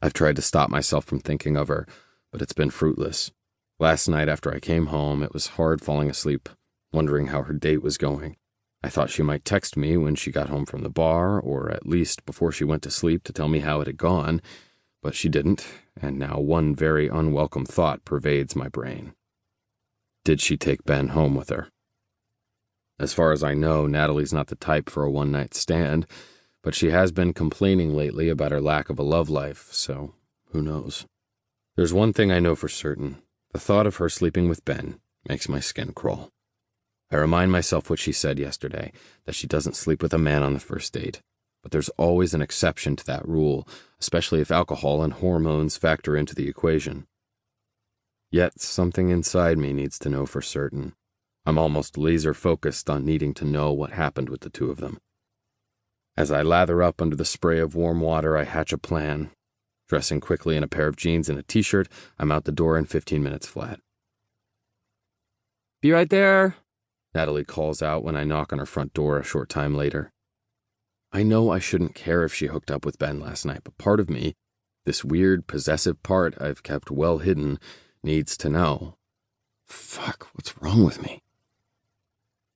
I've tried to stop myself from thinking of her, but it's been fruitless. Last night after I came home, it was hard falling asleep, wondering how her date was going. I thought she might text me when she got home from the bar, or at least before she went to sleep to tell me how it had gone, but she didn't, and now one very unwelcome thought pervades my brain. Did she take Ben home with her? As far as I know, Natalie's not the type for a one-night stand, but she has been complaining lately about her lack of a love life, so who knows? There's one thing I know for certain. The thought of her sleeping with Ben makes my skin crawl. I remind myself what she said yesterday, that she doesn't sleep with a man on the first date. But there's always an exception to that rule, especially if alcohol and hormones factor into the equation. Yet something inside me needs to know for certain. I'm almost laser-focused on needing to know what happened with the two of them. As I lather up under the spray of warm water, I hatch a plan. Dressing quickly in a pair of jeans and a t-shirt, I'm out the door in 15 minutes flat. "Be right there," Natalie calls out when I knock on her front door a short time later. I know I shouldn't care if she hooked up with Ben last night, but part of me, this weird, possessive part I've kept well hidden, needs to know. Fuck, what's wrong with me?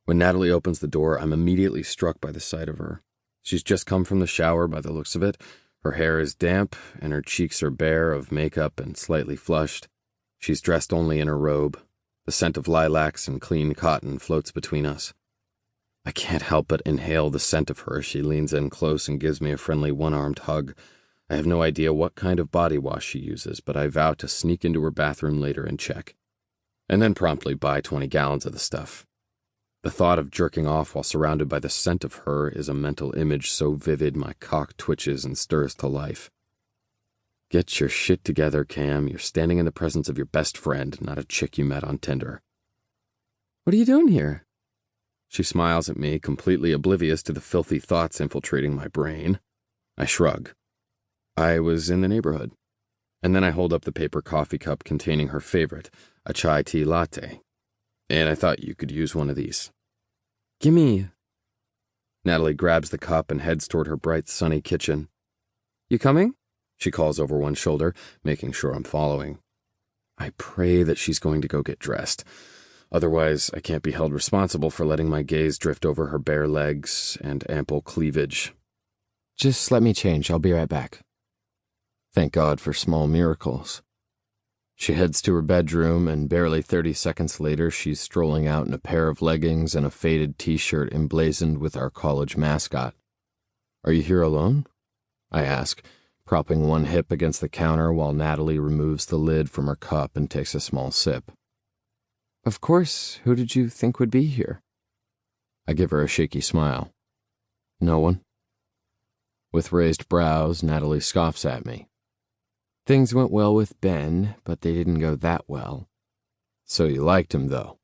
When Natalie opens the door, I'm immediately struck by the sight of her. She's just come from the shower by the looks of it. Her hair is damp, and her cheeks are bare of makeup and slightly flushed. She's dressed only in her robe. The scent of lilacs and clean cotton floats between us. I can't help but inhale the scent of her as she leans in close and gives me a friendly one-armed hug. I have no idea what kind of body wash she uses, but I vow to sneak into her bathroom later and check. And then promptly buy 20 gallons of the stuff. The thought of jerking off while surrounded by the scent of her is a mental image so vivid my cock twitches and stirs to life. Get your shit together, Cam. You're standing in the presence of your best friend, not a chick you met on Tinder. What are you doing here? She smiles at me, completely oblivious to the filthy thoughts infiltrating my brain. I shrug. I was in the neighborhood. And then I hold up the paper coffee cup containing her favorite, a chai tea latte. And I thought you could use one of these. Gimme. Natalie grabs the cup and heads toward her bright, sunny kitchen. You coming? She calls over one shoulder, making sure I'm following. I pray that she's going to go get dressed. Otherwise, I can't be held responsible for letting my gaze drift over her bare legs and ample cleavage. Just let me change. I'll be right back. Thank God for small miracles. She heads to her bedroom, and barely 30 seconds later, she's strolling out in a pair of leggings and a faded t-shirt emblazoned with our college mascot. Are you here alone? I ask, propping one hip against the counter while Natalie removes the lid from her cup and takes a small sip. Of course, who did you think would be here? I give her a shaky smile. No one. With raised brows, Natalie scoffs at me. Things went well with Ben, but they didn't go that well. So you liked him, though.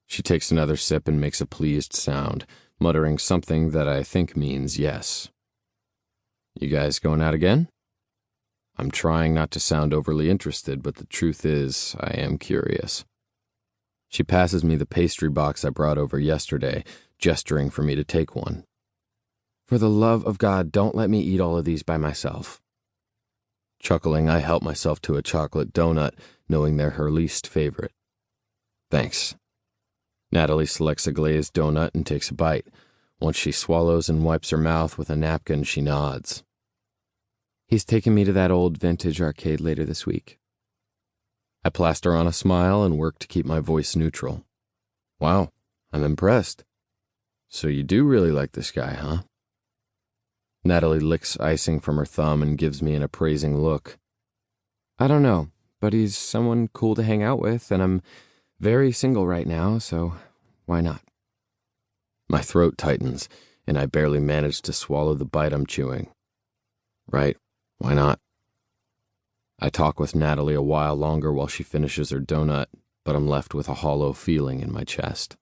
She takes another sip and makes a pleased sound, muttering something that I think means yes. You guys going out again? I'm trying not to sound overly interested, but the truth is, I am curious. She passes me the pastry box I brought over yesterday, gesturing for me to take one. For the love of God, don't let me eat all of these by myself. Chuckling, I help myself to a chocolate donut, knowing they're her least favorite. Thanks. Natalie selects a glazed donut and takes a bite. Once she swallows and wipes her mouth with a napkin, she nods. He's taking me to that old vintage arcade later this week. I plaster on a smile and work to keep my voice neutral. Wow, I'm impressed. So you do really like this guy, huh? Natalie licks icing from her thumb and gives me an appraising look. I don't know, but he's someone cool to hang out with, and I'm very single right now, so why not? My throat tightens, and I barely manage to swallow the bite I'm chewing. Right, why not? I talk with Natalie a while longer while she finishes her donut, but I'm left with a hollow feeling in my chest.